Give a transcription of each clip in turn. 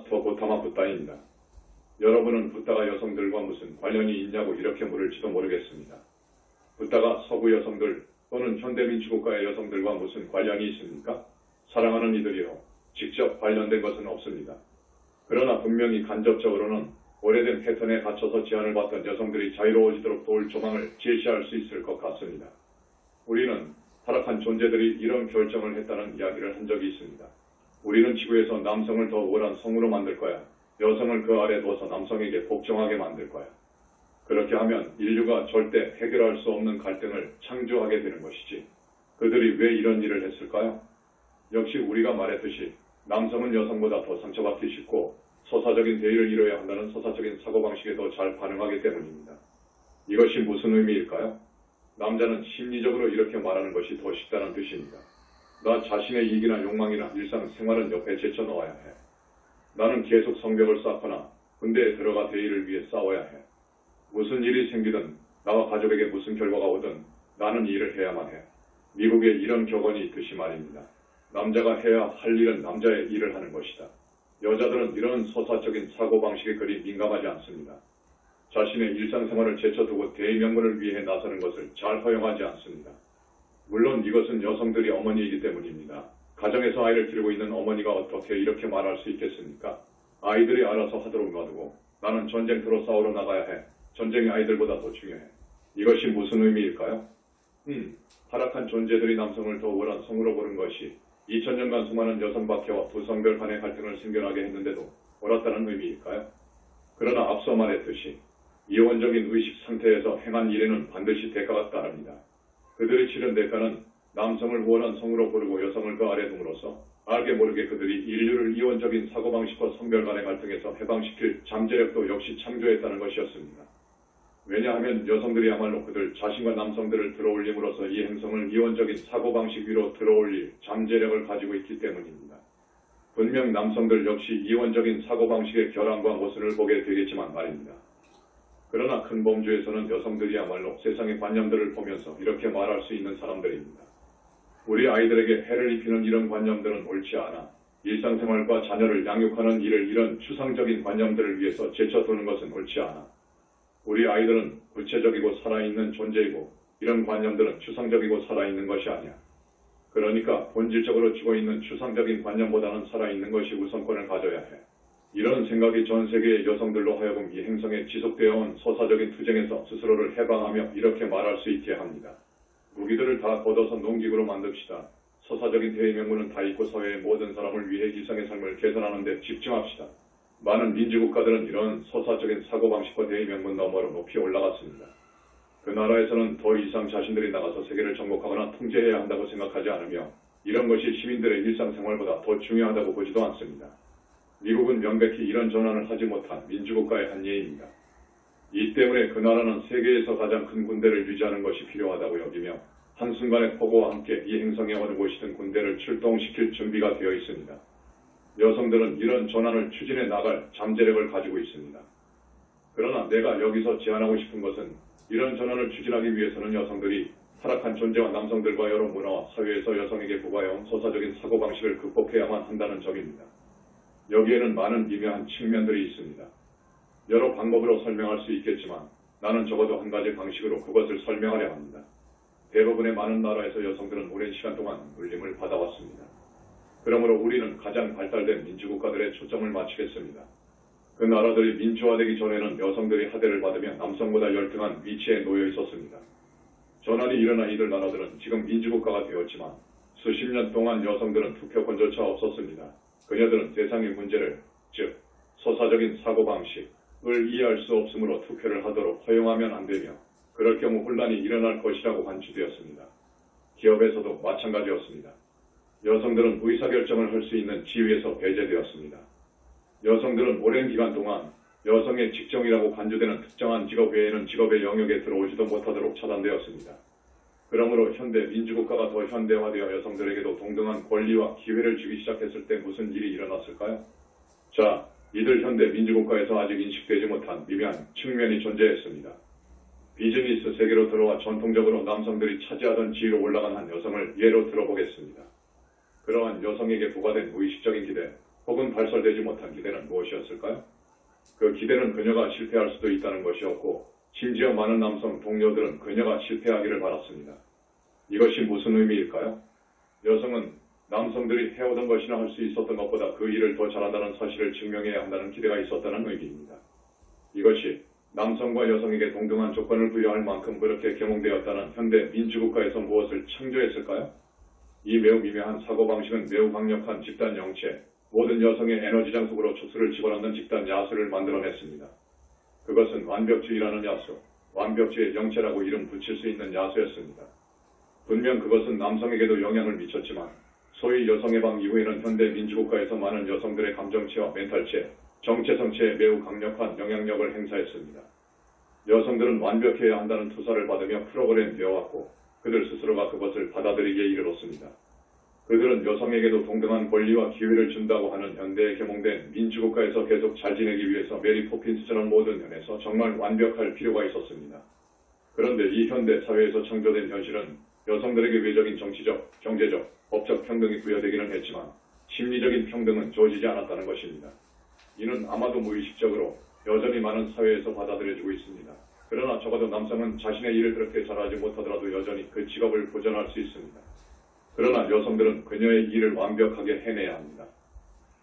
더 고타마 붓다입니다. 여러분은 붓다가 여성들과 무슨 관련이 있냐고 이렇게 물을지도 모르겠습니다. 붓다가 서구 여성들 또는 현대민주국가의 여성들과 무슨 관련이 있습니까? 사랑하는 이들이요. 직접 관련된 것은 없습니다. 그러나 분명히 간접적으로는 오래된 패턴에 갇혀서 제한을 받던 여성들이 자유로워지도록 도울 조망을 제시할 수 있을 것 같습니다. 우리는 타락한 존재들이 이런 결정을 했다는 이야기를 한 적이 있습니다. 우리는 지구에서 남성을 더 우월한 성으로 만들 거야. 여성을 그 아래 둬서 남성에게 복종하게 만들 거야. 그렇게 하면 인류가 절대 해결할 수 없는 갈등을 창조하게 되는 것이지. 그들이 왜 이런 일을 했을까요? 역시 우리가 말했듯이 남성은 여성보다 더 상처받기 쉽고 소사적인 대의를 이뤄야 한다는 소사적인 사고방식에 더 잘 반응하기 때문입니다. 이것이 무슨 의미일까요? 남자는 심리적으로 이렇게 말하는 것이 더 쉽다는 뜻입니다. 나 자신의 이익이나 욕망이나 일상생활은 옆에 제쳐놓아야 해. 나는 계속 성벽을 쌓거나 군대에 들어가 대의를 위해 싸워야 해. 무슨 일이 생기든 나와 가족에게 무슨 결과가 오든 나는 일을 해야만 해. 미국에 이런 격언이 있듯이 말입니다. 남자가 해야 할 일은 남자의 일을 하는 것이다. 여자들은 이런 소사적인 사고방식에 그리 민감하지 않습니다. 자신의 일상생활을 제쳐두고 대의명분을 위해 나서는 것을 잘 허용하지 않습니다. 물론 이것은 여성들이 어머니이기 때문입니다. 가정에서 아이를 기르고 있는 어머니가 어떻게 이렇게 말할 수 있겠습니까? 아이들이 알아서 하도록 놔두고 나는 전쟁터로 싸우러 나가야 해. 전쟁이 아이들보다 더 중요해. 이것이 무슨 의미일까요? 타락한 존재들이 남성을 더 우월한 성으로 보는 것이 2000년간 수많은 여성 박해와 두 성별 간의 갈등을 생겨나게 했는데도 옳았다는 의미일까요? 그러나 앞서 말했듯이 이원적인 의식 상태에서 행한 일에는 반드시 대가가 따릅니다. 그들이 치른 대가는 남성을 우월한 성으로 부르고 여성을 그 아래 둠으로써 알게 모르게 그들이 인류를 이원적인 사고방식과 성별 간의 갈등에서 해방시킬 잠재력도 역시 창조했다는 것이었습니다. 왜냐하면 여성들이야말로 그들 자신과 남성들을 들어올림으로써 이 행성을 이원적인 사고방식 위로 들어올릴 잠재력을 가지고 있기 때문입니다. 분명 남성들 역시 이원적인 사고방식의 결함과 모순을 보게 되겠지만 말입니다. 그러나 큰 범주에서는 여성들이야말로 세상의 관념들을 보면서 이렇게 말할 수 있는 사람들입니다. 우리 아이들에게 해를 입히는 이런 관념들은 옳지 않아. 일상생활과 자녀를 양육하는 일을 이런 추상적인 관념들을 위해서 제쳐두는 것은 옳지 않아. 우리 아이들은 구체적이고 살아있는 존재이고 이런 관념들은 추상적이고 살아있는 것이 아니야. 그러니까 본질적으로 죽어있는 추상적인 관념보다는 살아있는 것이 우선권을 가져야 해. 이런 생각이 전 세계의 여성들로 하여금 이 행성에 지속되어 온 소사적인 투쟁에서 스스로를 해방하며 이렇게 말할 수 있게 합니다. 무기들을 다 걷어서 농기구로 만듭시다. 소사적인 대의명분은 다 잊고 사회의 모든 사람을 위해 일상의 삶을 개선하는 데 집중합시다. 많은 민주국가들은 이런 소사적인 사고방식과 대의명분 너머로 높이 올라갔습니다. 그 나라에서는 더 이상 자신들이 나가서 세계를 정복하거나 통제해야 한다고 생각하지 않으며 이런 것이 시민들의 일상생활보다 더 중요하다고 보지도 않습니다. 미국은 명백히 이런 전환을 하지 못한 민주국가의 한 예입니다. 이 때문에 그 나라는 세계에서 가장 큰 군대를 유지하는 것이 필요하다고 여기며 한순간의 폭우와 함께 이 행성의 어느 곳이든 군대를 출동시킬 준비가 되어 있습니다. 여성들은 이런 전환을 추진해 나갈 잠재력을 가지고 있습니다. 그러나 내가 여기서 제안하고 싶은 것은 이런 전환을 추진하기 위해서는 여성들이 타락한 존재와 남성들과 여러 문화와 사회에서 여성에게 부과해온 소사적인 사고방식을 극복해야만 한다는 점입니다. 여기에는 많은 미묘한 측면들이 있습니다. 여러 방법으로 설명할 수 있겠지만 나는 적어도 한 가지 방식으로 그것을 설명하려 합니다. 대부분의 많은 나라에서 여성들은 오랜 시간 동안 눌림을 받아왔습니다. 그러므로 우리는 가장 발달된 민주국가들의 초점을 맞추겠습니다. 그 나라들이 민주화되기 전에는 여성들이 하대를 받으며 남성보다 열등한 위치에 놓여 있었습니다. 전환이 일어난 이들 나라들은 지금 민주국가가 되었지만 수십 년 동안 여성들은 투표권조차 없었습니다. 그녀들은 세상의 문제를, 즉 소사적인 사고방식을 이해할 수 없으므로 투표를 하도록 허용하면 안 되며 그럴 경우 혼란이 일어날 것이라고 관측되었습니다. 기업에서도 마찬가지였습니다. 여성들은 의사결정을 할 수 있는 지위에서 배제되었습니다. 여성들은 오랜 기간 동안 여성의 직종이라고 간주되는 특정한 직업 외에는 직업의 영역에 들어오지도 못하도록 차단되었습니다. 그러므로 현대 민주국가가 더 현대화되어 여성들에게도 동등한 권리와 기회를 주기 시작했을 때 무슨 일이 일어났을까요? 자, 이들 현대 민주국가에서 아직 인식되지 못한 미묘한 측면이 존재했습니다. 비즈니스 세계로 들어와 전통적으로 남성들이 차지하던 지위로 올라간 한 여성을 예로 들어보겠습니다. 그러한 여성에게 부과된 의식적인 기대, 혹은 발설되지 못한 기대는 무엇이었을까요? 그 기대는 그녀가 실패할 수도 있다는 것이었고 심지어 많은 남성 동료들은 그녀가 실패하기를 바랐습니다. 이것이 무슨 의미일까요? 여성은 남성들이 해오던 것이나 할 수 있었던 것보다 그 일을 더 잘한다는 사실을 증명해야 한다는 기대가 있었다는 의미입니다. 이것이 남성과 여성에게 동등한 조건을 부여할 만큼 그렇게 계몽되었다는 현대 민주국가에서 무엇을 창조했을까요? 이 매우 미묘한 사고방식은 매우 강력한 집단 영체, 모든 여성의 에너지 장속으로 추수를 집어넣는 집단 야수를 만들어냈습니다. 그것은 완벽주의라는 야수, 완벽주의의 영체라고 이름 붙일 수 있는 야수였습니다. 분명 그것은 남성에게도 영향을 미쳤지만 소위 여성해방 이후에는 현대 민주국가에서 많은 여성들의 감정체와 멘탈체, 정체성체에 매우 강력한 영향력을 행사했습니다. 여성들은 완벽해야 한다는 투사를 받으며 프로그램되어왔고 그들 스스로가 그것을 받아들이기에 이르렀습니다. 그들은 여성에게도 동등한 권리와 기회를 준다고 하는 현대에 계몽된 민주국가에서 계속 잘 지내기 위해서 메리 포핀스처럼 모든 면에서 정말 완벽할 필요가 있었습니다. 그런데 이 현대 사회에서 창조된 현실은 여성들에게 외적인 정치적, 경제적, 법적 평등이 부여되기는 했지만 심리적인 평등은 주어지지 않았다는 것입니다. 이는 아마도 무의식적으로 여전히 많은 사회에서 받아들여지고 있습니다. 그러나 적어도 남성은 자신의 일을 그렇게 잘하지 못하더라도 여전히 그 직업을 보존할 수 있습니다. 그러나 여성들은 그녀의 일을 완벽하게 해내야 합니다.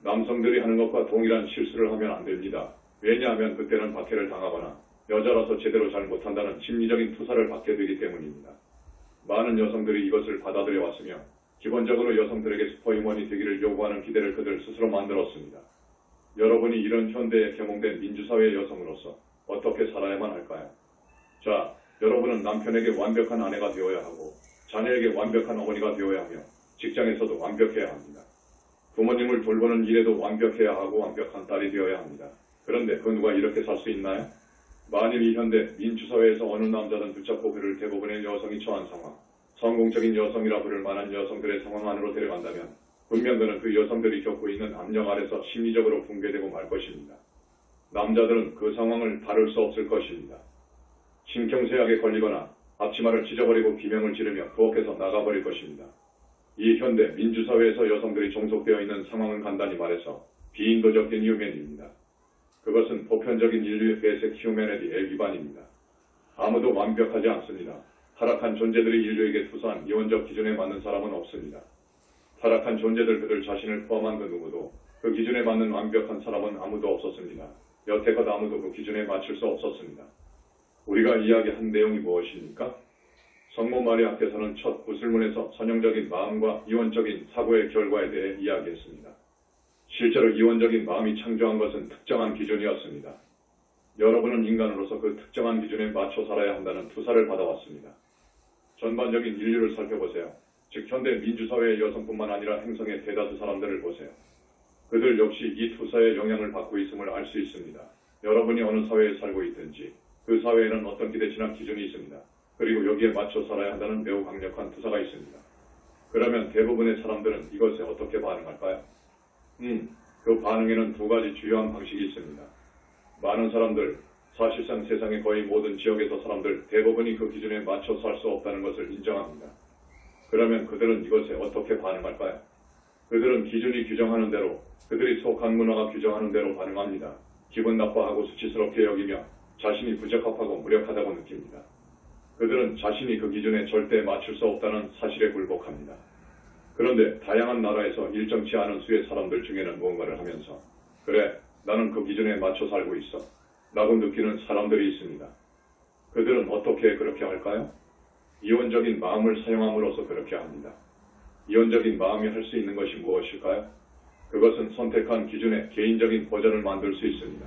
남성들이 하는 것과 동일한 실수를 하면 안 됩니다. 왜냐하면 그때는 박해를 당하거나 여자라서 제대로 잘 못한다는 심리적인 투사를 받게 되기 때문입니다. 많은 여성들이 이것을 받아들여 왔으며 기본적으로 여성들에게 슈퍼휴먼이 되기를 요구하는 기대를 그들 스스로 만들었습니다. 여러분이 이런 현대에 계몽된 민주사회의 여성으로서 어떻게 살아야만 할까요? 자, 여러분은 남편에게 완벽한 아내가 되어야 하고 자녀에게 완벽한 어머니가 되어야 하며 직장에서도 완벽해야 합니다. 부모님을 돌보는 일에도 완벽해야 하고 완벽한 딸이 되어야 합니다. 그런데 그 누가 이렇게 살 수 있나요? 만일 이 현대 민주사회에서 어느 남자든 붙잡고 그를 대부분의 여성이 처한 상황, 성공적인 여성이라 부를 만한 여성들의 상황 안으로 데려간다면 분명 그는 그 여성들이 겪고 있는 압력 아래서 심리적으로 붕괴되고 말 것입니다. 남자들은 그 상황을 다룰 수 없을 것입니다. 신경쇠약에 걸리거나 앞치마를 찢어버리고 비명을 지르며 부엌에서 나가버릴 것입니다. 이 현대 민주사회에서 여성들이 종속되어 있는 상황은 간단히 말해서 비인도적 인휴맨입니다. 그것은 보편적인 인류의 베이직 휴메니티의 위반입니다. 아무도 완벽하지 않습니다. 타락한 존재들이 인류에게 투사한 이원적 기준에 맞는 사람은 없습니다. 타락한 존재들 그들 자신을 포함한 그 누구도 그 기준에 맞는 완벽한 사람은 아무도 없었습니다. 여태껏 아무도 그 기준에 맞출 수 없었습니다. 우리가 이야기한 내용이 무엇입니까? 성모 마리아께서는 첫 구슬문에서 선형적인 마음과 이원적인 사고의 결과에 대해 이야기했습니다. 실제로 이원적인 마음이 창조한 것은 특정한 기준이었습니다. 여러분은 인간으로서 그 특정한 기준에 맞춰 살아야 한다는 투사를 받아왔습니다. 전반적인 인류를 살펴보세요. 즉 현대 민주사회의 여성뿐만 아니라 행성의 대다수 사람들을 보세요. 그들 역시 이 투사의 영향을 받고 있음을 알 수 있습니다. 여러분이 어느 사회에 살고 있든지 그 사회에는 어떤 기대치나 기준이 있습니다. 그리고 여기에 맞춰 살아야 한다는 매우 강력한 투사가 있습니다. 그러면 대부분의 사람들은 이것에 어떻게 반응할까요? 그 반응에는 두 가지 주요한 방식이 있습니다. 많은 사람들, 사실상 세상의 거의 모든 지역에서 사람들 대부분이 그 기준에 맞춰 살 수 없다는 것을 인정합니다. 그러면 그들은 이것에 어떻게 반응할까요? 그들은 기준이 규정하는 대로, 그들이 속한 문화가 규정하는 대로 반응합니다. 기분 나빠하고 수치스럽게 여기며 자신이 부적합하고 무력하다고 느낍니다. 그들은 자신이 그 기준에 절대 맞출 수 없다는 사실에 굴복합니다. 그런데 다양한 나라에서 일정치 않은 수의 사람들 중에는 무언가를 하면서 그래, 나는 그 기준에 맞춰 살고 있어 라고 느끼는 사람들이 있습니다. 그들은 어떻게 그렇게 할까요? 이원적인 마음을 사용함으로써 그렇게 합니다. 이원적인 마음이 할 수 있는 것이 무엇일까요? 그것은 선택한 기준의 개인적인 버전을 만들 수 있습니다.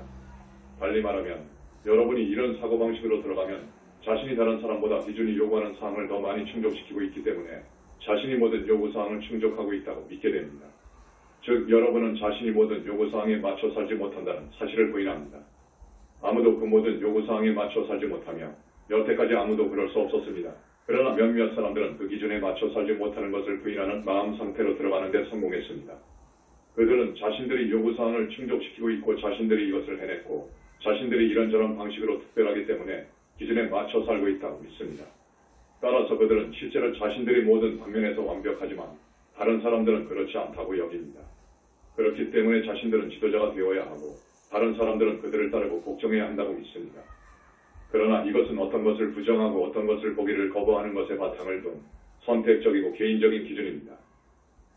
달리 말하면 여러분이 이런 사고방식으로 들어가면 자신이 다른 사람보다 기준이 요구하는 사항을 더 많이 충족시키고 있기 때문에 자신이 모든 요구사항을 충족하고 있다고 믿게 됩니다. 즉 여러분은 자신이 모든 요구사항에 맞춰 살지 못한다는 사실을 부인합니다. 아무도 그 모든 요구사항에 맞춰 살지 못하며 여태까지 아무도 그럴 수 없었습니다. 그러나 몇몇 사람들은 그 기준에 맞춰 살지 못하는 것을 부인하는 마음 상태로 들어가는 데 성공했습니다. 그들은 자신들이 요구사항을 충족시키고 있고 자신들이 이것을 해냈고 자신들이 이런저런 방식으로 특별하기 때문에 기준에 맞춰 살고 있다고 믿습니다. 따라서 그들은 실제로 자신들이 모든 방면에서 완벽하지만 다른 사람들은 그렇지 않다고 여깁니다. 그렇기 때문에 자신들은 지도자가 되어야 하고 다른 사람들은 그들을 따르고 복종해야 한다고 믿습니다. 그러나 이것은 어떤 것을 부정하고 어떤 것을 보기를 거부하는 것에 바탕을 둔 선택적이고 개인적인 기준입니다.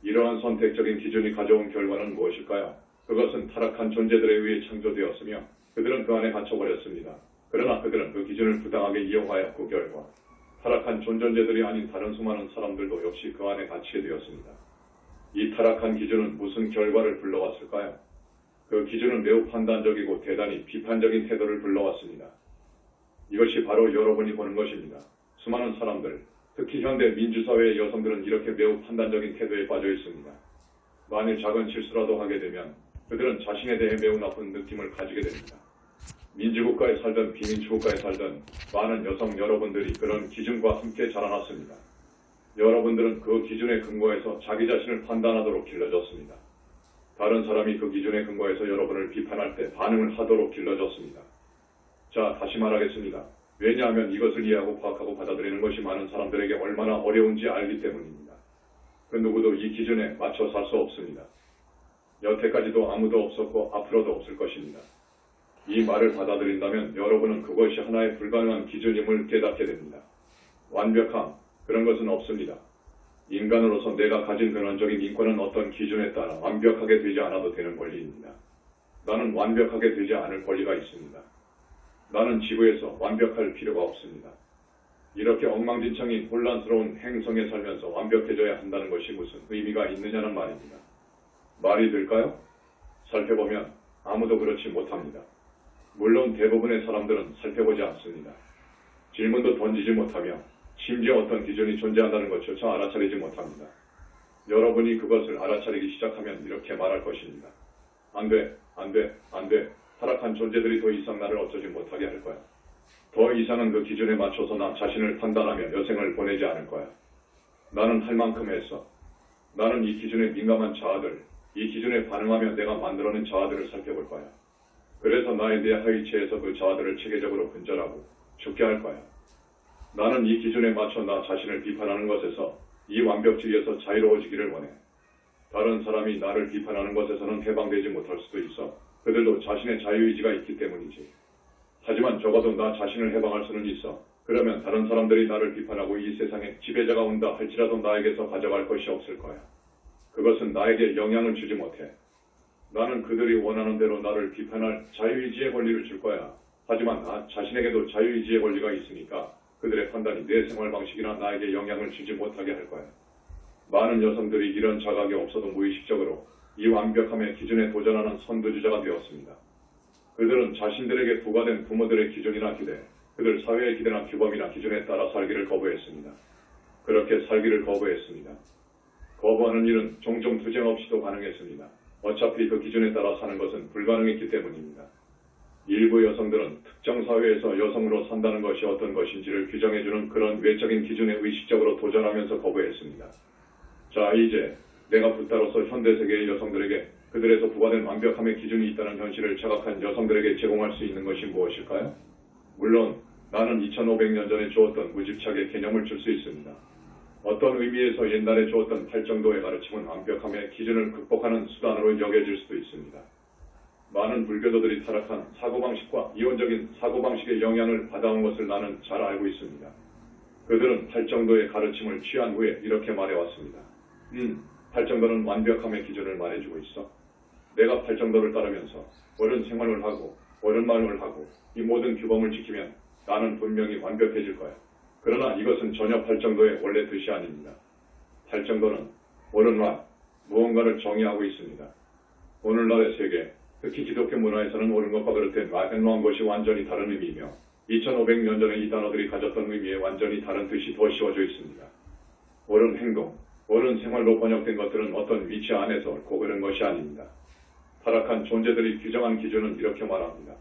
이러한 선택적인 기준이 가져온 결과는 무엇일까요? 그것은 타락한 존재들에 의해 창조되었으며 그들은 그 안에 갇혀버렸습니다. 그러나 그들은 그 기준을 부당하게 이용하여 그 결과 타락한 존재들이 아닌 다른 수많은 사람들도 역시 그 안에 갇히게 되었습니다. 이 타락한 기준은 무슨 결과를 불러왔을까요? 그 기준은 매우 판단적이고 대단히 비판적인 태도를 불러왔습니다. 이것이 바로 여러분이 보는 것입니다. 수많은 사람들, 특히 현대 민주사회의 여성들은 이렇게 매우 판단적인 태도에 빠져 있습니다. 만일 작은 실수라도 하게 되면 그들은 자신에 대해 매우 나쁜 느낌을 가지게 됩니다. 민주국가에 살던 비민주국가에 살던 많은 여성 여러분들이 그런 기준과 함께 자라났습니다. 여러분들은 그 기준에 근거해서 자기 자신을 판단하도록 길러졌습니다. 다른 사람이 그 기준에 근거해서 여러분을 비판할 때 반응을 하도록 길러졌습니다. 자, 다시 말하겠습니다. 왜냐하면 이것을 이해하고 파악하고 받아들이는 것이 많은 사람들에게 얼마나 어려운지 알기 때문입니다. 그 누구도 이 기준에 맞춰 살 수 없습니다. 여태까지도 아무도 없었고 앞으로도 없을 것입니다. 이 말을 받아들인다면 여러분은 그것이 하나의 불가능한 기준임을 깨닫게 됩니다. 완벽함, 그런 것은 없습니다. 인간으로서 내가 가진 근원적인 인권은 어떤 기준에 따라 완벽하게 되지 않아도 되는 권리입니다. 나는 완벽하게 되지 않을 권리가 있습니다. 나는 지구에서 완벽할 필요가 없습니다. 이렇게 엉망진창인 혼란스러운 행성에 살면서 완벽해져야 한다는 것이 무슨 의미가 있느냐는 말입니다. 말이 될까요? 살펴보면 아무도 그렇지 못합니다. 물론 대부분의 사람들은 살펴보지 않습니다. 질문도 던지지 못하며 심지어 어떤 기준이 존재한다는 것조차 알아차리지 못합니다. 여러분이 그것을 알아차리기 시작하면 이렇게 말할 것입니다. 안 돼, 안 돼, 안 돼. 타락한 존재들이 더 이상 나를 어쩌지 못하게 할 거야. 더 이상은 그 기준에 맞춰서 나 자신을 판단하며 여생을 보내지 않을 거야. 나는 할 만큼 했어. 나는 이 기준에 민감한 자아들, 이 기준에 반응하며 내가 만들어낸 자아들을 살펴볼 거야. 그래서 나의 내 하위체에서 그 자아들을 체계적으로 근절하고 죽게 할 거야. 나는 이 기준에 맞춰 나 자신을 비판하는 것에서 이 완벽주의에서 자유로워지기를 원해. 다른 사람이 나를 비판하는 것에서는 해방되지 못할 수도 있어. 그들도 자신의 자유의지가 있기 때문이지. 하지만 적어도 나 자신을 해방할 수는 있어. 그러면 다른 사람들이 나를 비판하고 이 세상에 지배자가 온다 할지라도 나에게서 가져갈 것이 없을 거야. 그것은 나에게 영향을 주지 못해. 나는 그들이 원하는 대로 나를 비판할 자유의지의 권리를 줄 거야. 하지만 나 자신에게도 자유의지의 권리가 있으니까 그들의 판단이 내 생활 방식이나 나에게 영향을 주지 못하게 할 거야. 많은 여성들이 이런 자각이 없어도 무의식적으로 이 완벽함의 기준에 도전하는 선두주자가 되었습니다. 그들은 자신들에게 부과된 부모들의 기준이나 기대, 그들 사회의 기대나 규범이나 기준에 따라 살기를 거부했습니다. 그렇게 살기를 거부했습니다. 거부하는 일은 종종 투쟁 없이도 가능했습니다. 어차피 그 기준에 따라 사는 것은 불가능했기 때문입니다. 일부 여성들은 특정 사회에서 여성으로 산다는 것이 어떤 것인지를 규정해주는 그런 외적인 기준에 의식적으로 도전하면서 거부했습니다. 자, 이제 내가 붓다로서 현대세계의 여성들에게 그들에서 부과된 완벽함의 기준이 있다는 현실을 자각한 여성들에게 제공할 수 있는 것이 무엇일까요? 물론 나는 2500년 전에 주었던 무집착의 개념을 줄 수 있습니다. 어떤 의미에서 옛날에 주었던 팔정도의 가르침은 완벽함의 기준을 극복하는 수단으로 여겨질 수도 있습니다. 많은 불교도들이 타락한 사고방식과 이원적인 사고방식의 영향을 받아온 것을 나는 잘 알고 있습니다. 그들은 팔정도의 가르침을 취한 후에 이렇게 말해왔습니다. 팔정도는 완벽함의 기준을 말해주고 있어. 내가 팔정도를 따르면서 옳은 생활을 하고 옳은 마음을 하고 이 모든 규범을 지키면 나는 분명히 완벽해질 거야. 그러나 이것은 전혀 팔정도의 원래 뜻이 아닙니다. 팔정도는 옳은 말, 무언가를 정의하고 있습니다. 오늘날의 세계, 특히 기독교 문화에서는 옳은 것과 그릇된 말행노한 것이 완전히 다른 의미이며 2500년 전에 이 단어들이 가졌던 의미에 완전히 다른 뜻이 더 씌워져 있습니다. 옳은 행동, 옳은 생활로 번역된 것들은 어떤 위치 안에서 옳고 그른 것이 아닙니다. 타락한 존재들이 규정한 기준은 이렇게 말합니다.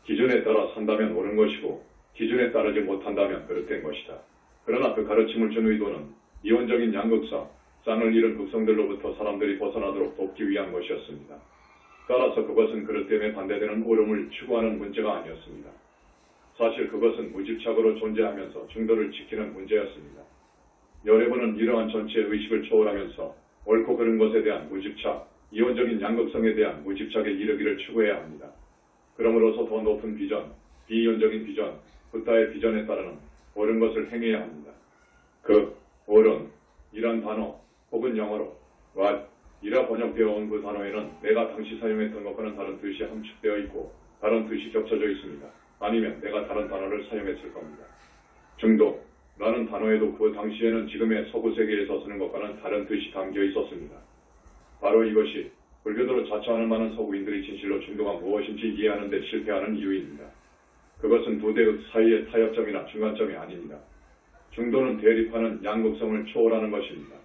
기준에 따라 산다면 옳은 것이고 기준에 따르지 못한다면 그릇된 것이다. 그러나 그 가르침을 준 의도는 이원적인 양극성, 쌍을 잃은 극성들로부터 사람들이 벗어나도록 돕기 위한 것이었습니다. 따라서 그것은 그릇됨에 반대되는 옳음을 추구하는 문제가 아니었습니다. 사실 그것은 무집착으로 존재하면서 중도를 지키는 문제였습니다. 여러분은 이러한 전체의 의식을 초월하면서 옳고 그른 것에 대한 무집착, 이원적인 양극성에 대한 무집착에 이르기를 추구해야 합니다. 그러므로서 더 높은 비전, 비이원적인 비전, 붓다의 비전에 따르는 옳은 것을 행해야 합니다. 그 옳은 이란 단어 혹은 영어로 what 이라 번역되어 온 그 단어에는 내가 당시 사용했던 것과는 다른 뜻이 함축되어 있고 다른 뜻이 겹쳐져 있습니다. 아니면 내가 다른 단어를 사용했을 겁니다. 중독라는 단어에도 그 당시에는 지금의 서구 세계에서 쓰는 것과는 다른 뜻이 담겨 있었습니다. 바로 이것이 불교도로 자처하는 많은 서구인들이 진실로 중도가 무엇인지 이해하는 데 실패하는 이유입니다. 그것은 두 대의 사이의 타협점이나 중간점이 아닙니다. 중도는 대립하는 양극성을 초월하는 것입니다.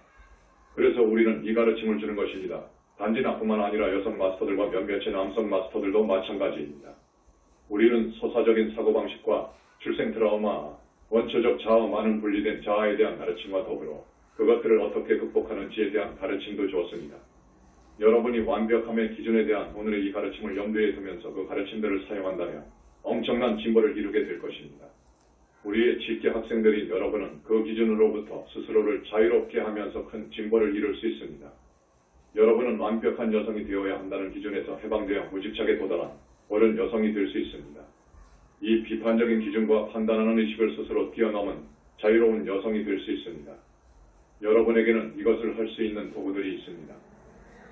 그래서 우리는 이 가르침을 주는 것입니다. 단지 나뿐만 아니라 여성 마스터들과 몇몇의 남성 마스터들도 마찬가지입니다. 우리는 소사적인 사고방식과 출생 트라우마, 원초적 자아와 많은 분리된 자아에 대한 가르침과 더불어 그것들을 어떻게 극복하는지에 대한 가르침도 주었습니다. 여러분이 완벽함의 기준에 대한 오늘의 이 가르침을 염두에 두면서 그 가르침들을 사용한다면 엄청난 진보를 이루게 될 것입니다. 우리의 직계 학생들인 여러분은 그 기준으로부터 스스로를 자유롭게 하면서 큰 진보를 이룰 수 있습니다. 여러분은 완벽한 여성이 되어야 한다는 기준에서 해방되어 무집착에 도달한 옳은 여성이 될 수 있습니다. 이 비판적인 기준과 판단하는 의식을 스스로 뛰어넘은 자유로운 여성이 될 수 있습니다. 여러분에게는 이것을 할 수 있는 도구들이 있습니다.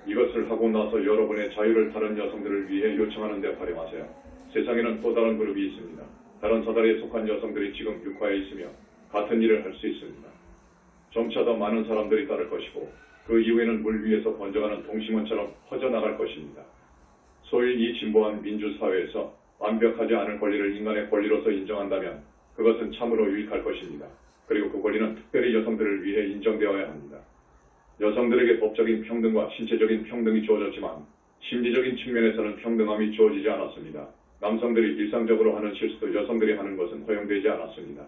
이것을 하고 나서 여러분의 자유를 다른 여성들을 위해 요청하는 데 활용하세요. 세상에는 또 다른 그룹이 있습니다. 다른 사다리에 속한 여성들이 지금 육화에 있으며 같은 일을 할 수 있습니다. 점차 더 많은 사람들이 따를 것이고 그 이후에는 물 위에서 번져가는 동심원처럼 퍼져나갈 것입니다. 소위 이 진보한 민주사회에서 완벽하지 않은 권리를 인간의 권리로서 인정한다면 그것은 참으로 유익할 것입니다. 그리고 그 권리는 특별히 여성들을 위해 인정되어야 합니다. 여성들에게 법적인 평등과 신체적인 평등이 주어졌지만 심리적인 측면에서는 평등함이 주어지지 않았습니다. 남성들이 일상적으로 하는 실수도 여성들이 하는 것은 허용되지 않았습니다.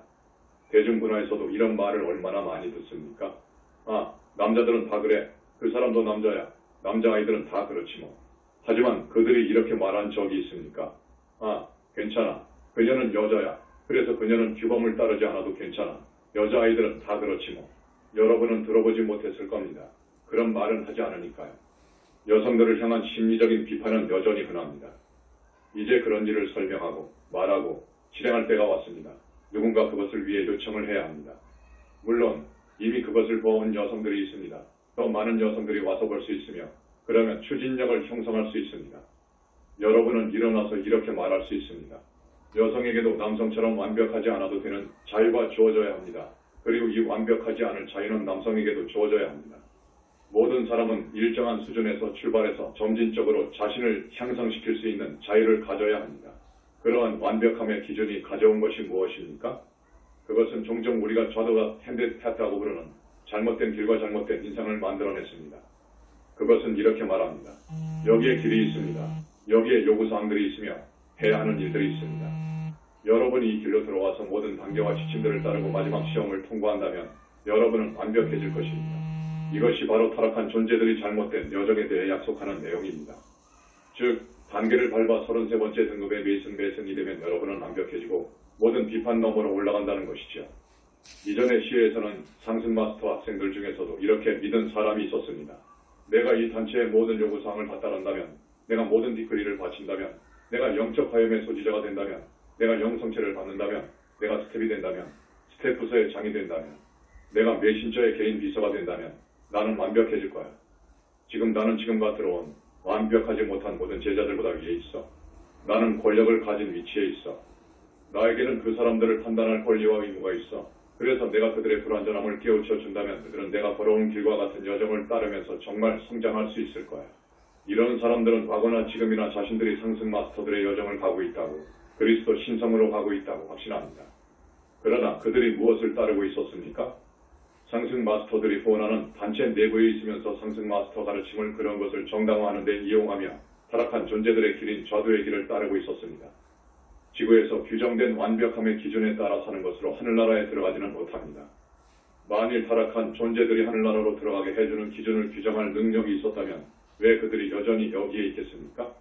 대중문화에서도 이런 말을 얼마나 많이 듣습니까? 아, 남자들은 다 그래. 그 사람도 남자야. 남자아이들은 다 그렇지 뭐. 하지만 그들이 이렇게 말한 적이 있습니까? 아, 괜찮아. 그녀는 여자야. 그래서 그녀는 규범을 따르지 않아도 괜찮아. 여자아이들은 다 그렇지 뭐. 여러분은 들어보지 못했을 겁니다. 그런 말은 하지 않으니까요. 여성들을 향한 심리적인 비판은 여전히 흔합니다. 이제 그런 일을 설명하고 말하고 실행할 때가 왔습니다. 누군가 그것을 위해 요청을 해야 합니다. 물론 이미 그것을 보아온 여성들이 있습니다. 더 많은 여성들이 와서 볼 수 있으며 그러면 추진력을 형성할 수 있습니다. 여러분은 일어나서 이렇게 말할 수 있습니다. 여성에게도 남성처럼 완벽하지 않아도 되는 자유가 주어져야 합니다. 그리고 이 완벽하지 않은 자유는 남성에게도 주어져야 합니다. 모든 사람은 일정한 수준에서 출발해서 점진적으로 자신을 향상시킬 수 있는 자유를 가져야 합니다. 그러한 완벽함의 기준이 가져온 것이 무엇입니까? 그것은 종종 우리가 좌도가 핸드패트라고 부르는 잘못된 길과 잘못된 인상을 만들어냈습니다. 그것은 이렇게 말합니다. 여기에 길이 있습니다. 여기에 요구사항들이 있으며 해야 하는 일들이 있습니다. 여러분이 이 길로 들어와서 모든 단계와 지침들을 따르고 마지막 시험을 통과한다면 여러분은 완벽해질 것입니다. 이것이 바로 타락한 존재들이 잘못된 여정에 대해 약속하는 내용입니다. 즉, 단계를 밟아 33번째 등급의 메이슨이 되면 여러분은 완벽해지고 모든 비판 너머로 올라간다는 것이죠. 이전의 시회에서는 상승 마스터 학생들 중에서도 이렇게 믿은 사람이 있었습니다. 내가 이 단체의 모든 요구사항을 다 따른다면, 내가 모든 디크리를 바친다면, 내가 영적 화염의 소지자가 된다면, 내가 영성체를 받는다면, 내가 스텝이 된다면, 스텝 부서의 장이 된다면, 내가 메신저의 개인 비서가 된다면 나는 완벽해질 거야. 지금 나는 지금과 들어온 완벽하지 못한 모든 제자들보다 위에 있어. 나는 권력을 가진 위치에 있어. 나에게는 그 사람들을 판단할 권리와 의무가 있어. 그래서 내가 그들의 불완전함을 깨우쳐 준다면 그들은 내가 걸어온 길과 같은 여정을 따르면서 정말 성장할 수 있을 거야. 이런 사람들은 과거나 지금이나 자신들이 상승 마스터들의 여정을 가고 있다고, 그리스도 신성으로 가고 있다고 확신합니다. 그러나 그들이 무엇을 따르고 있었습니까? 상승 마스터들이 후원하는 단체 내부에 있으면서 상승 마스터 가르침을 그런 것을 정당화하는 데 이용하며 타락한 존재들의 길인 좌도의 길을 따르고 있었습니다. 지구에서 규정된 완벽함의 기준에 따라 사는 것으로 하늘나라에 들어가지는 못합니다. 만일 타락한 존재들이 하늘나라로 들어가게 해주는 기준을 규정할 능력이 있었다면 왜 그들이 여전히 여기에 있겠습니까?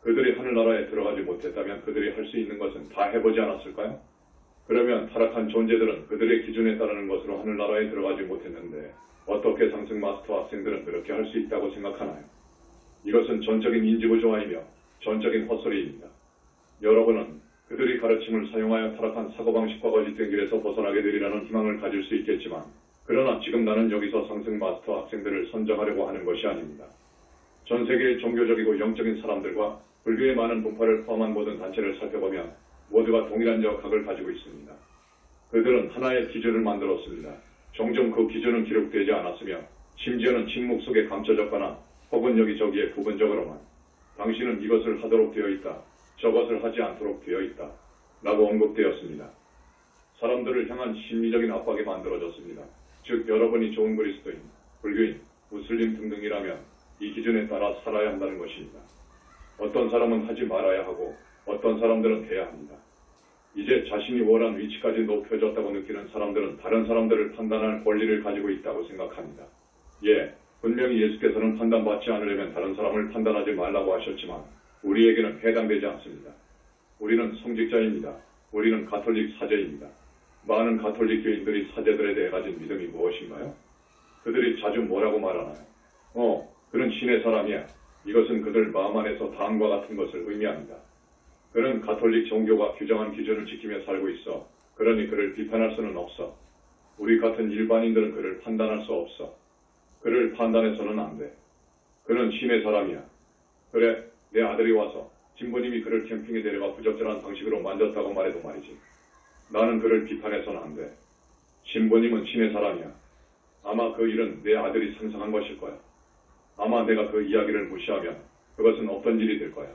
그들이 하늘나라에 들어가지 못했다면 그들이 할 수 있는 것은 다 해보지 않았을까요? 그러면 타락한 존재들은 그들의 기준에 따르는 것으로 하늘나라에 들어가지 못했는데 어떻게 상승 마스터 학생들은 그렇게 할 수 있다고 생각하나요? 이것은 전적인 인지부조화이며 전적인 헛소리입니다. 여러분은 그들의 가르침을 사용하여 타락한 사고방식과 거짓된 길에서 벗어나게 되리라는 희망을 가질 수 있겠지만, 그러나 지금 나는 여기서 상승 마스터 학생들을 선정하려고 하는 것이 아닙니다. 전 세계의 종교적이고 영적인 사람들과 불교의 많은 분파를 포함한 모든 단체를 살펴보면 모두가 동일한 역학을 가지고 있습니다. 그들은 하나의 기준을 만들었습니다. 종종 그 기준은 기록되지 않았으며 심지어는 침묵 속에 감춰졌거나 혹은 여기저기에 부분적으로만 당신은 이것을 하도록 되어 있다, 저것을 하지 않도록 되어 있다 라고 언급되었습니다. 사람들을 향한 심리적인 압박이 만들어졌습니다. 즉 여러분이 좋은 그리스도인, 불교인, 무슬림 등등이라면 이 기준에 따라 살아야 한다는 것입니다. 어떤 사람은 하지 말아야 하고 어떤 사람들은 해야 합니다. 이제 자신이 원한 위치까지 높여졌다고 느끼는 사람들은 다른 사람들을 판단할 권리를 가지고 있다고 생각합니다. 분명히 예수께서는 판단받지 않으려면 다른 사람을 판단하지 말라고 하셨지만 우리에게는 해당되지 않습니다. 우리는 성직자입니다. 우리는 가톨릭 사제입니다. 많은 가톨릭 교인들이 사제들에 대해 가진 믿음이 무엇인가요? 그들이 자주 뭐라고 말하나요? 그는 신의 사람이야. 이것은 그들 마음 안에서 다음과 같은 것을 의미합니다. 그는 가톨릭 종교가 규정한 기준을 지키며 살고 있어. 그러니 그를 비판할 수는 없어. 우리 같은 일반인들은 그를 판단할 수 없어. 그를 판단해서는 안 돼. 그는 신의 사람이야. 그래, 내 아들이 와서 진보님이 그를 캠핑에 데려가 부적절한 방식으로 만졌다고 말해도 말이지. 나는 그를 비판해서는 안 돼. 진보님은 신의 사람이야. 아마 그 일은 내 아들이 상상한 것일 거야. 아마 내가 그 이야기를 무시하면 그것은 없던 일이 될 거야.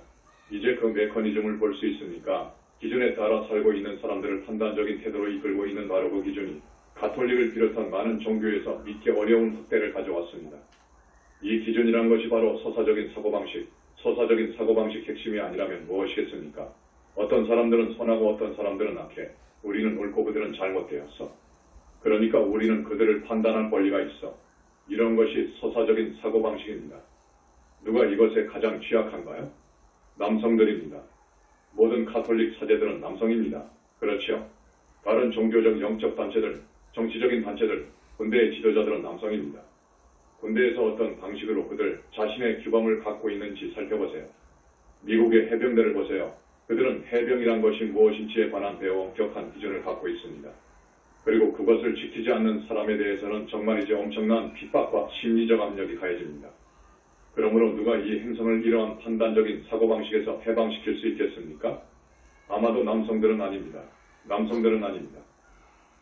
이제 그 메커니즘을 볼 수 있으니까 기준에 따라 살고 있는 사람들을 판단적인 태도로 이끌고 있는 바로 그 기준이 가톨릭을 비롯한 많은 종교에서 믿기 어려운 확대를 가져왔습니다. 이 기준이란 것이 바로 서사적인 사고방식 핵심이 아니라면 무엇이겠습니까? 어떤 사람들은 선하고 어떤 사람들은 악해. 우리는 옳고 그들은 잘못되었어. 그러니까 우리는 그들을 판단할 권리가 있어. 이런 것이 서사적인 사고방식입니다. 누가 이것에 가장 취약한가요? 남성들입니다. 모든 가톨릭 사제들은 남성입니다. 그렇지요? 다른 종교적 영적 단체들, 정치적인 단체들, 군대의 지도자들은 남성입니다. 군대에서 어떤 방식으로 그들 자신의 규범을 갖고 있는지 살펴보세요. 미국의 해병대를 보세요. 그들은 해병이란 것이 무엇인지에 관한 매우 엄격한 기준을 갖고 있습니다. 그리고 그것을 지키지 않는 사람에 대해서는 정말이지 엄청난 핍박과 심리적 압력이 가해집니다. 그러므로 누가 이 행성을 이러한 판단적인 사고방식에서 해방시킬 수 있겠습니까? 아마도 남성들은 아닙니다. 남성들은 아닙니다.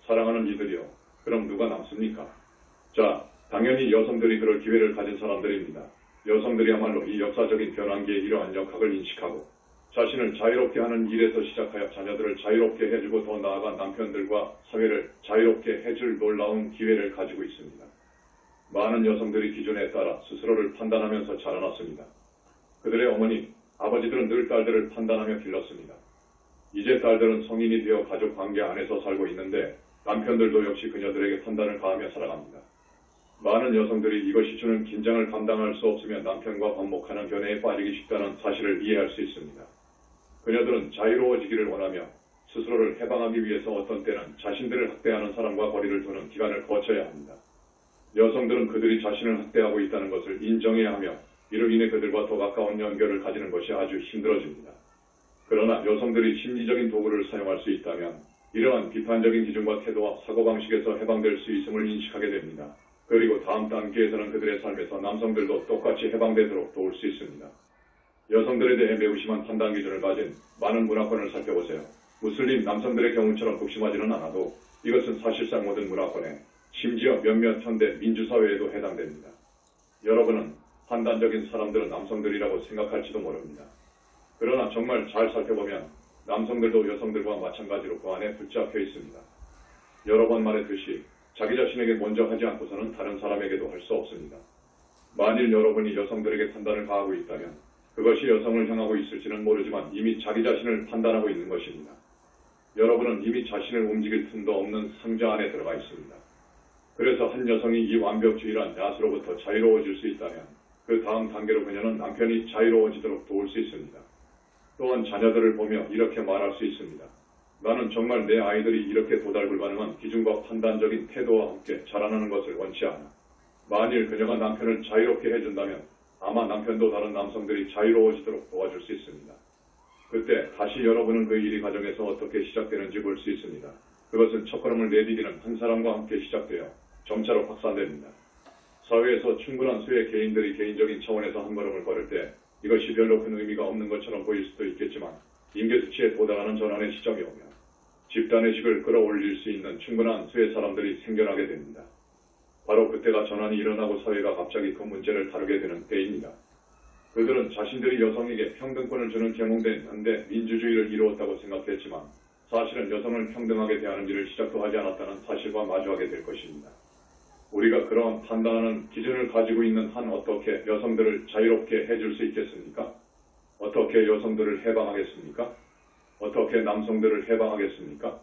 사랑하는 이들이요. 그럼 누가 남습니까? 자, 당연히 여성들이 그럴 기회를 가진 사람들입니다. 여성들이야말로 이 역사적인 변환기의 이러한 역학을 인식하고 자신을 자유롭게 하는 일에서 시작하여 자녀들을 자유롭게 해주고 더 나아가 남편들과 사회를 자유롭게 해줄 놀라운 기회를 가지고 있습니다. 많은 여성들이 기준에 따라 스스로를 판단하면서 자라났습니다. 그들의 어머니, 아버지들은 늘 딸들을 판단하며 길렀습니다. 이제 딸들은 성인이 되어 가족 관계 안에서 살고 있는데 남편들도 역시 그녀들에게 판단을 가하며 살아갑니다. 많은 여성들이 이것이 주는 긴장을 감당할 수 없으며 남편과 반복하는 견해에 빠지기 쉽다는 사실을 이해할 수 있습니다. 그녀들은 자유로워지기를 원하며 스스로를 해방하기 위해서 어떤 때는 자신들을 학대하는 사람과 거리를 두는 기간을 거쳐야 합니다. 여성들은 그들이 자신을 학대하고 있다는 것을 인정해야 하며 이로 인해 그들과 더 가까운 연결을 가지는 것이 아주 힘들어집니다. 그러나 여성들이 심리적인 도구를 사용할 수 있다면 이러한 비판적인 기준과 태도와 사고방식에서 해방될 수 있음을 인식하게 됩니다. 그리고 다음 단계에서는 그들의 삶에서 남성들도 똑같이 해방되도록 도울 수 있습니다. 여성들에 대해 매우 심한 판단 기준을 가진 많은 문화권을 살펴보세요. 무슬림 남성들의 경우처럼 극심하지는 않아도 이것은 사실상 모든 문화권에 심지어 몇몇 현대 민주사회에도 해당됩니다. 여러분은 판단적인 사람들은 남성들이라고 생각할지도 모릅니다. 그러나 정말 잘 살펴보면 남성들도 여성들과 마찬가지로 그 안에 붙잡혀 있습니다. 여러 번 말했듯이 자기 자신에게 먼저 하지 않고서는 다른 사람에게도 할 수 없습니다. 만일 여러분이 여성들에게 판단을 가하고 있다면 그것이 여성을 향하고 있을지는 모르지만 이미 자기 자신을 판단하고 있는 것입니다. 여러분은 이미 자신을 움직일 틈도 없는 상자 안에 들어가 있습니다. 그래서 한 여성이 이 완벽주의란 야수로부터 자유로워질 수 있다면 그 다음 단계로 그녀는 남편이 자유로워지도록 도울 수 있습니다. 또한 자녀들을 보며 이렇게 말할 수 있습니다. 나는 정말 내 아이들이 이렇게 도달불가능한 기준과 판단적인 태도와 함께 자라나는 것을 원치 않아. 만일 그녀가 남편을 자유롭게 해준다면 아마 남편도 다른 남성들이 자유로워지도록 도와줄 수 있습니다. 그때 다시 여러분은 그 일이 가정에서 어떻게 시작되는지 볼 수 있습니다. 그것은 첫걸음을 내디디는 한 사람과 함께 시작되어 점차로 확산됩니다. 사회에서 충분한 수의 개인들이 개인적인 차원에서 한 걸음을 걸을 때 이것이 별로 큰 의미가 없는 것처럼 보일 수도 있겠지만 임계 수치에 도달하는 전환의 시점이 오면 집단의식을 끌어올릴 수 있는 충분한 수의 사람들이 생겨나게 됩니다. 바로 그때가 전환이 일어나고 사회가 갑자기 그 문제를 다루게 되는 때입니다. 그들은 자신들이 여성에게 평등권을 주는 계몽된 현대 민주주의를 이루었다고 생각했지만 사실은 여성을 평등하게 대하는 일을 시작도 하지 않았다는 사실과 마주하게 될 것입니다. 우리가 그러한 판단하는 기준을 가지고 있는 한 어떻게 여성들을 자유롭게 해줄 수 있겠습니까? 어떻게 여성들을 해방하겠습니까? 어떻게 남성들을 해방하겠습니까?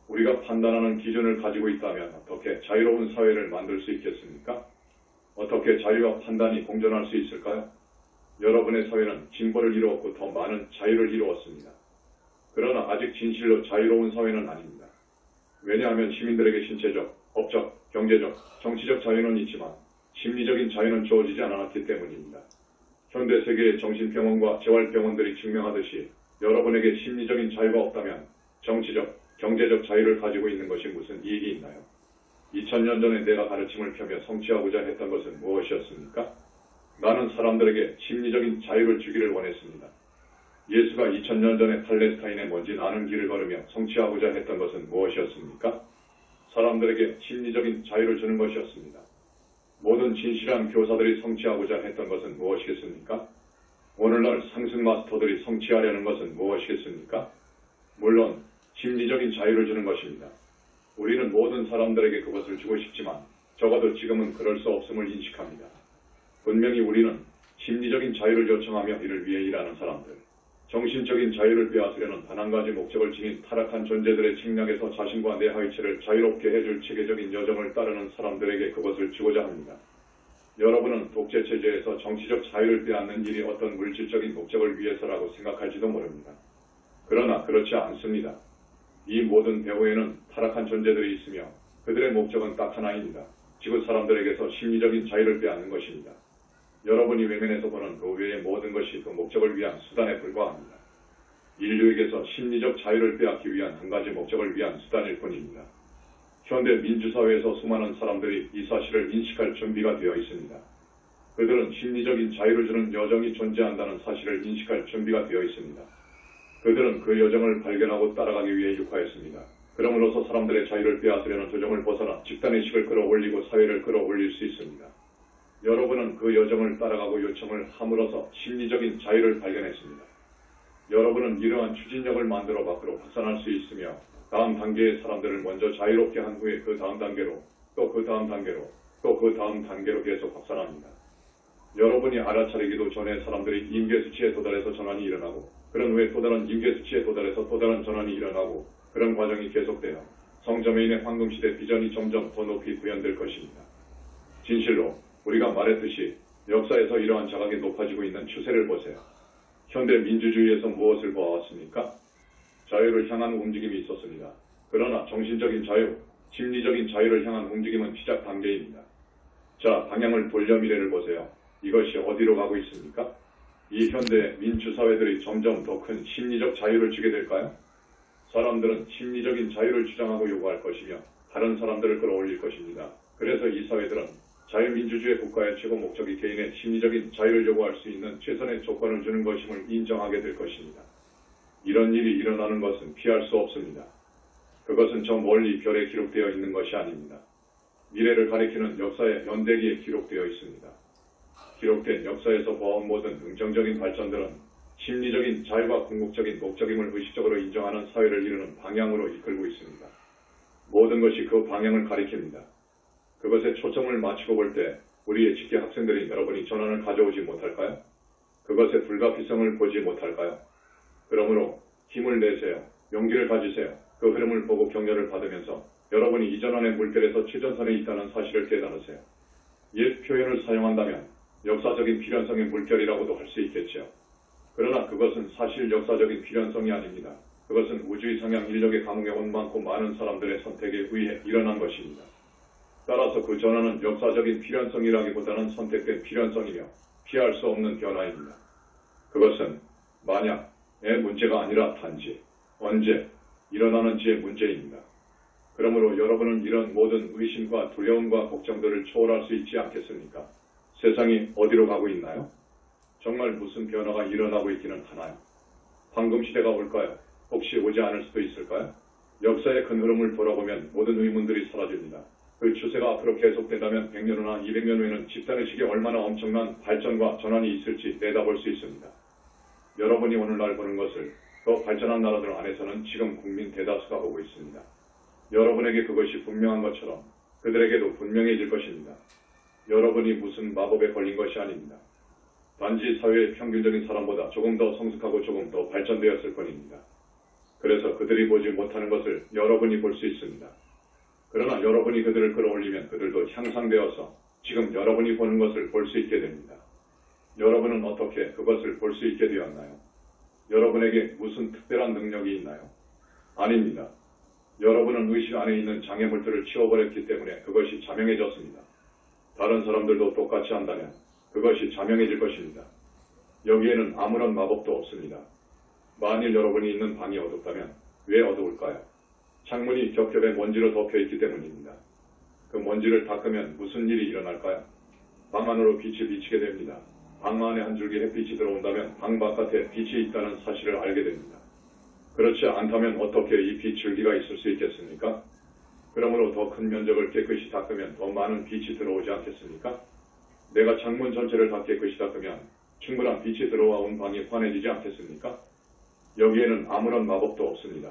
우리가 판단하는 기준을 가지고 있다면 어떻게 자유로운 사회를 만들 수 있겠습니까? 어떻게 자유와 판단이 공존할 수 있을까요? 여러분의 사회는 진보를 이루었고 더 많은 자유를 이루었습니다. 그러나 아직 진실로 자유로운 사회는 아닙니다. 왜냐하면 시민들에게 신체적, 법적, 경제적, 정치적 자유는 있지만 심리적인 자유는 주어지지 않았기 때문입니다. 현대 세계의 정신병원과 재활병원들이 증명하듯이 여러분에게 심리적인 자유가 없다면 정치적, 경제적 자유를 가지고 있는 것이 무슨 이익이 있나요? 2000년 전에 내가 가르침을 펴며 성취하고자 했던 것은 무엇이었습니까? 나는 사람들에게 심리적인 자유를 주기를 원했습니다. 예수가 2000년 전에 팔레스타인에 먼지 나는 길을 걸으며 성취하고자 했던 것은 무엇이었습니까? 사람들에게 심리적인 자유를 주는 것이었습니다. 모든 진실한 교사들이 성취하고자 했던 것은 무엇이겠습니까? 오늘날 상승 마스터들이 성취하려는 것은 무엇이겠습니까? 물론 심리적인 자유를 주는 것입니다. 우리는 모든 사람들에게 그것을 주고 싶지만 적어도 지금은 그럴 수 없음을 인식합니다. 분명히 우리는 심리적인 자유를 요청하며 이를 위해 일하는 사람들, 정신적인 자유를 빼앗으려는 단 한 가지 목적을 지닌 타락한 존재들의 책략에서 자신과 내 하위체를 자유롭게 해줄 체계적인 여정을 따르는 사람들에게 그것을 주고자 합니다. 여러분은 독재체제에서 정치적 자유를 빼앗는 일이 어떤 물질적인 목적을 위해서라고 생각할지도 모릅니다. 그러나 그렇지 않습니다. 이 모든 배후에는 타락한 존재들이 있으며 그들의 목적은 딱 하나입니다. 지구 사람들에게서 심리적인 자유를 빼앗는 것입니다. 여러분이 외면에서 보는 그 외의 모든 것이 그 목적을 위한 수단에 불과합니다. 인류에게서 심리적 자유를 빼앗기 위한 한 가지 목적을 위한 수단일 뿐입니다. 현대 민주사회에서 수많은 사람들이 이 사실을 인식할 준비가 되어 있습니다. 그들은 심리적인 자유를 주는 여정이 존재한다는 사실을 인식할 준비가 되어 있습니다. 그들은 그 여정을 발견하고 따라가기 위해 육화했습니다. 그럼으로써 사람들의 자유를 빼앗으려는 조정을 벗어나 집단의식을 끌어올리고 사회를 끌어올릴 수 있습니다. 여러분은 그 여정을 따라가고 요청을 함으로써 심리적인 자유를 발견했습니다. 여러분은 이러한 추진력을 만들어 밖으로 확산할 수 있으며 다음 단계의 사람들을 먼저 자유롭게 한 후에 그 다음 단계로 또 그 다음 단계로 또 그 다음 단계로 계속 확산합니다. 여러분이 알아차리기도 전에 사람들이 임계수치에 도달해서 전환이 일어나고 그런 후에 또 다른 임계수치에 도달해서 또 다른 전환이 일어나고 그런 과정이 계속되어 성저메인의 황금시대 비전이 점점 더 높이 구현될 것입니다. 진실로 우리가 말했듯이 역사에서 이러한 자각이 높아지고 있는 추세를 보세요. 현대 민주주의에서 무엇을 보아왔습니까? 자유를 향한 움직임이 있었습니다. 그러나 정신적인 자유, 심리적인 자유를 향한 움직임은 시작 단계입니다. 자, 방향을 돌려 미래를 보세요. 이것이 어디로 가고 있습니까? 이 현대 민주사회들이 점점 더 큰 심리적 자유를 주게 될까요? 사람들은 심리적인 자유를 주장하고 요구할 것이며 다른 사람들을 끌어올릴 것입니다. 그래서 이 사회들은 자유민주주의 국가의 최고 목적이 개인의 심리적인 자유를 요구할 수 있는 최선의 조건을 주는 것임을 인정하게 될 것입니다. 이런 일이 일어나는 것은 피할 수 없습니다. 그것은 저 멀리 별에 기록되어 있는 것이 아닙니다. 미래를 가리키는 역사의 연대기에 기록되어 있습니다. 기록된 역사에서 보아온 모든 긍정적인 발전들은 심리적인 자유가 궁극적인 목적임을 의식적으로 인정하는 사회를 이루는 방향으로 이끌고 있습니다. 모든 것이 그 방향을 가리킵니다. 그것에 초점을 맞추고 볼 때 우리의 직계 학생들이 여러분이 전환을 가져오지 못할까요? 그것의 불가피성을 보지 못할까요? 그러므로 힘을 내세요. 용기를 가지세요. 그 흐름을 보고 격려를 받으면서 여러분이 이 전환의 물결에서 최전선에 있다는 사실을 깨달으세요. 옛 표현을 사용한다면 역사적인 필연성의 물결이라고도 할 수 있겠죠. 그러나 그것은 사실 역사적인 필연성이 아닙니다. 그것은 우주의 상향 인력의 감흥에 온 많고 많은 사람들의 선택에 의해 일어난 것입니다. 따라서 그 전환은 역사적인 필연성이라기보다는 선택된 필연성이며 피할 수 없는 변화입니다. 그것은 만약의 문제가 아니라 단지 언제 일어나는지의 문제입니다. 그러므로 여러분은 이런 모든 의심과 두려움과 걱정들을 초월할 수 있지 않겠습니까? 세상이 어디로 가고 있나요? 정말 무슨 변화가 일어나고 있기는 하나요? 황금 시대가 올까요? 혹시 오지 않을 수도 있을까요? 역사의 큰 흐름을 돌아보면 모든 의문들이 사라집니다. 그 추세가 앞으로 계속된다면 100년 후나 200년 후에는 집단의식에 얼마나 엄청난 발전과 전환이 있을지 내다볼 수 있습니다. 여러분이 오늘날 보는 것을 더 발전한 나라들 안에서는 지금 국민 대다수가 보고 있습니다. 여러분에게 그것이 분명한 것처럼 그들에게도 분명해질 것입니다. 여러분이 무슨 마법에 걸린 것이 아닙니다. 단지 사회의 평균적인 사람보다 조금 더 성숙하고 조금 더 발전되었을 뿐입니다. 그래서 그들이 보지 못하는 것을 여러분이 볼 수 있습니다. 그러나 여러분이 그들을 끌어올리면 그들도 향상되어서 지금 여러분이 보는 것을 볼 수 있게 됩니다. 여러분은 어떻게 그것을 볼 수 있게 되었나요? 여러분에게 무슨 특별한 능력이 있나요? 아닙니다. 여러분은 의식 안에 있는 장애물들을 치워버렸기 때문에 그것이 자명해졌습니다. 다른 사람들도 똑같이 한다면 그것이 자명해질 것입니다. 여기에는 아무런 마법도 없습니다. 만일 여러분이 있는 방이 어둡다면 왜 어두울까요? 창문이 겹겹에 먼지로 덮여있기 때문입니다. 그 먼지를 닦으면 무슨 일이 일어날까요? 방 안으로 빛이 비치게 됩니다. 방 안에 한 줄기 햇빛이 들어온다면 방 바깥에 빛이 있다는 사실을 알게 됩니다. 그렇지 않다면 어떻게 이 빛 줄기가 있을 수 있겠습니까? 그러므로 더 큰 면적을 깨끗이 닦으면 더 많은 빛이 들어오지 않겠습니까? 내가 창문 전체를 다 깨끗이 닦으면 충분한 빛이 들어와 온 방이 환해지지 않겠습니까? 여기에는 아무런 마법도 없습니다.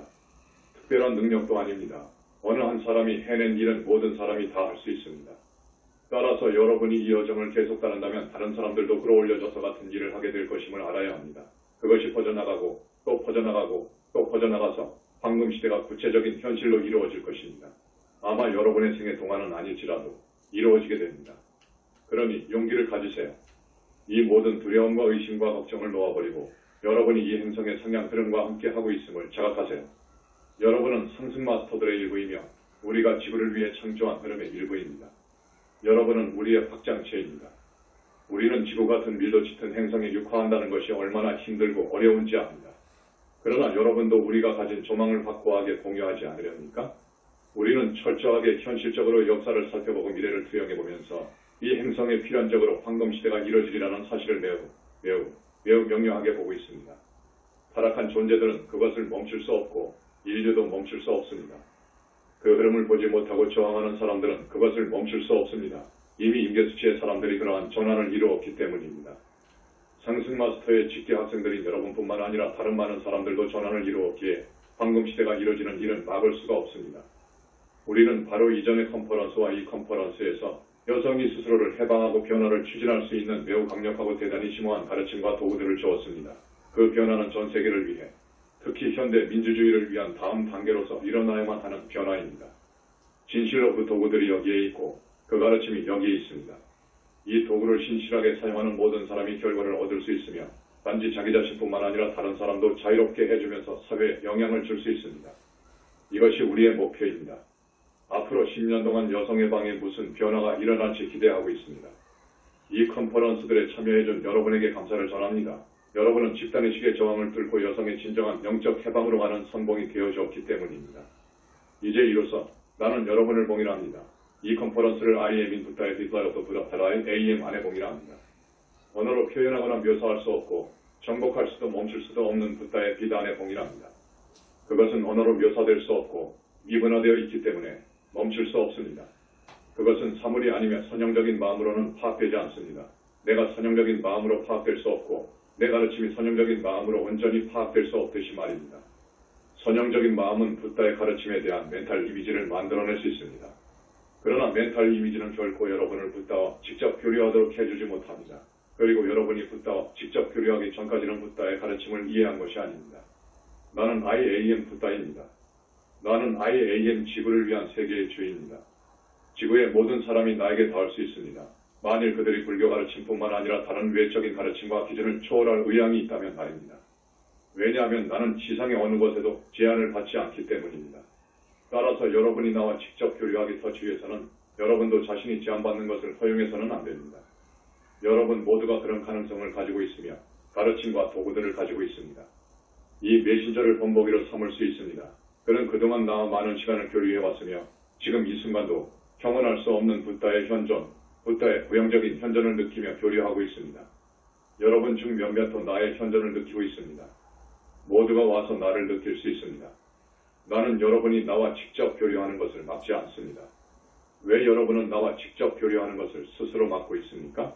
특별한 능력도 아닙니다. 어느 한 사람이 해낸 일은 모든 사람이 다 할 수 있습니다. 따라서 여러분이 이 여정을 계속 따른다면 다른 사람들도 끌어올려져서 같은 일을 하게 될 것임을 알아야 합니다. 그것이 퍼져나가고 또 퍼져나가고 또 퍼져나가서 황금시대가 구체적인 현실로 이루어질 것입니다. 아마 여러분의 생애 동안은 아닐지라도 이루어지게 됩니다. 그러니 용기를 가지세요. 이 모든 두려움과 의심과 걱정을 놓아버리고 여러분이 이 행성의 성향 흐름과 함께 하고 있음을 자각하세요. 여러분은 상승 마스터들의 일부이며 우리가 지구를 위해 창조한 흐름의 일부입니다. 여러분은 우리의 확장체입니다. 우리는 지구 같은 밀도 짙은 행성에 육화한다는 것이 얼마나 힘들고 어려운지 압니다. 그러나 여러분도 우리가 가진 조망을 확고하게 공유하지 않으렵니까? 우리는 철저하게 현실적으로 역사를 살펴보고 미래를 투영해보면서 이 행성에 필연적으로 황금시대가 이뤄지리라는 사실을 매우 명료하게 보고 있습니다. 타락한 존재들은 그것을 멈출 수 없고 인류도 멈출 수 없습니다. 그 흐름을 보지 못하고 저항하는 사람들은 그것을 멈출 수 없습니다. 이미 임계수치의 사람들이 그러한 전환을 이루었기 때문입니다. 상승 마스터의 직계 학생들인 여러분뿐만 아니라 다른 많은 사람들도 전환을 이루었기에 황금시대가 이루어지는 일은 막을 수가 없습니다. 우리는 바로 이전의 컨퍼런스와 이 컨퍼런스에서 여성이 스스로를 해방하고 변화를 추진할 수 있는 매우 강력하고 대단히 심오한 가르침과 도구들을 주었습니다. 그 변화는 전 세계를 위해 특히 현대 민주주의를 위한 다음 단계로서 일어나야만 하는 변화입니다. 진실로 그 도구들이 여기에 있고 그 가르침이 여기에 있습니다. 이 도구를 신실하게 사용하는 모든 사람이 결과를 얻을 수 있으며 단지 자기 자신뿐만 아니라 다른 사람도 자유롭게 해주면서 사회에 영향을 줄 수 있습니다. 이것이 우리의 목표입니다. 앞으로 10년 동안 여성의 방에 무슨 변화가 일어날지 기대하고 있습니다. 이 컨퍼런스들에 참여해준 여러분에게 감사를 전합니다. 여러분은 집단의식의 저항을 뚫고 여성의 진정한 영적 해방으로 가는 선봉이 되어주었기 때문입니다. 이제 이로써 나는 여러분을 봉인합니다. 이 컨퍼런스를 I am인 부타의 디플라이어도 부다타라의 AM 안에 봉인합니다. 언어로 표현하거나 묘사할 수 없고 정복할 수도 멈출 수도 없는 부타의 비다 안에 봉인합니다. 그것은 언어로 묘사될 수 없고 미분화되어 있기 때문에 멈출 수 없습니다. 그것은 사물이 아니며 선형적인 마음으로는 파악되지 않습니다. 내가 선형적인 마음으로 파악될 수 없고 내 가르침이 선형적인 마음으로 온전히 파악될 수 없듯이 말입니다. 선형적인 마음은 부다의 가르침에 대한 멘탈 이미지를 만들어낼 수 있습니다. 그러나 멘탈 이미지는 결코 여러분을 부다와 직접 교류하도록 해주지 못합니다. 그리고 여러분이 부다와 직접 교류하기 전까지는 부다의 가르침을 이해한 것이 아닙니다. 나는 I am 부다입니다. 나는 I am 지구를 위한 세계의 주인입니다. 지구의 모든 사람이 나에게 닿을 수 있습니다. 만일 그들이 불교 가르침뿐만 아니라 다른 외적인 가르침과 기준을 초월할 의향이 있다면 말입니다. 왜냐하면 나는 지상의 어느 곳에도 제한을 받지 않기 때문입니다. 따라서 여러분이 나와 직접 교류하기 터치 위해서는 여러분도 자신이 제한받는 것을 허용해서는 안 됩니다. 여러분 모두가 그런 가능성을 가지고 있으며 가르침과 도구들을 가지고 있습니다. 이 메신저를 본보기로 삼을 수 있습니다. 그는 그동안 나와 많은 시간을 교류해왔으며 지금 이 순간도 형언할 수 없는 붓다의 현존, 붓다의 부형적인 현존을 느끼며 교류하고 있습니다. 여러분 중 몇몇도 나의 현존을 느끼고 있습니다. 모두가 와서 나를 느낄 수 있습니다. 나는 여러분이 나와 직접 교류하는 것을 막지 않습니다. 왜 여러분은 나와 직접 교류하는 것을 스스로 막고 있습니까?